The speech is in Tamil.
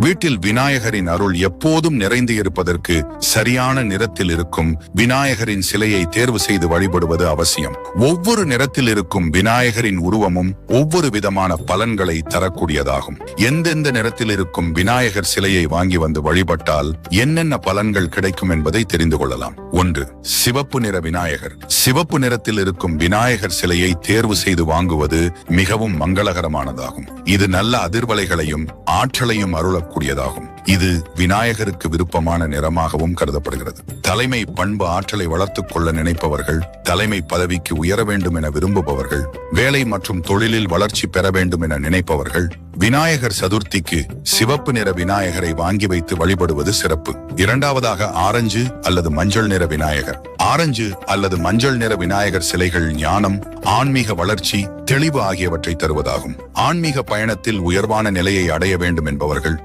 வீட்டில் விநாயகரின் அருள் எப்போதும் நிறைந்து இருப்பதற்கு சரியான நிறத்தில் இருக்கும் விநாயகரின் சிலையை தேர்வு செய்து வழிபடுவது அவசியம். ஒவ்வொரு நிறத்தில் இருக்கும் விநாயகரின் உருவமும் ஒவ்வொரு விதமான பலன்களை தரக்கூடியதாகும். எந்தெந்த நிறத்தில் இருக்கும் விநாயகர் சிலையை வாங்கி வந்து வழிபட்டால் என்னென்ன பலன்கள் கிடைக்கும் என்பதை தெரிந்து கொள்ளலாம். 1. சிவப்பு நிற விநாயகர். சிவப்பு நிறத்தில் இருக்கும் விநாயகர் சிலையை தேர்வு செய்து வாங்குவது மிகவும் மங்களகரமானதாகும். இது நல்ல அதிர்வலைகளையும் ஆற்றலையும் அருளக்கூடியதாகும். இது விநாயகருக்கு விருப்பமான நிறமாகவும் கருதப்படுகிறது. தலைமை பண்பு ஆற்றலை வளர்த்துக் கொள்ள நினைப்பவர்கள், தலைமை பதவிக்கு உயர வேண்டும் என விரும்புபவர்கள், வேலை மற்றும் தொழிலில் வளர்ச்சி பெற வேண்டும் என நினைப்பவர்கள் விநாயகர் சதுர்த்திக்கு சிவப்பு நிற விநாயகரை வாங்கி வைத்து வழிபடுவது சிறப்பு. 2. ஆரஞ்சு அல்லது மஞ்சள் நிற விநாயகர். ஆரஞ்சு அல்லது மஞ்சள் நிற விநாயகர் சிலைகள் ஞானம், ஆன்மீக வளர்ச்சி, தெளிவு ஆகியவற்றை தருவதாகும். ஆன்மீக பயணத்தில் உயர்வான நிலையை அடைய வேண்டும் என்பவர்கள்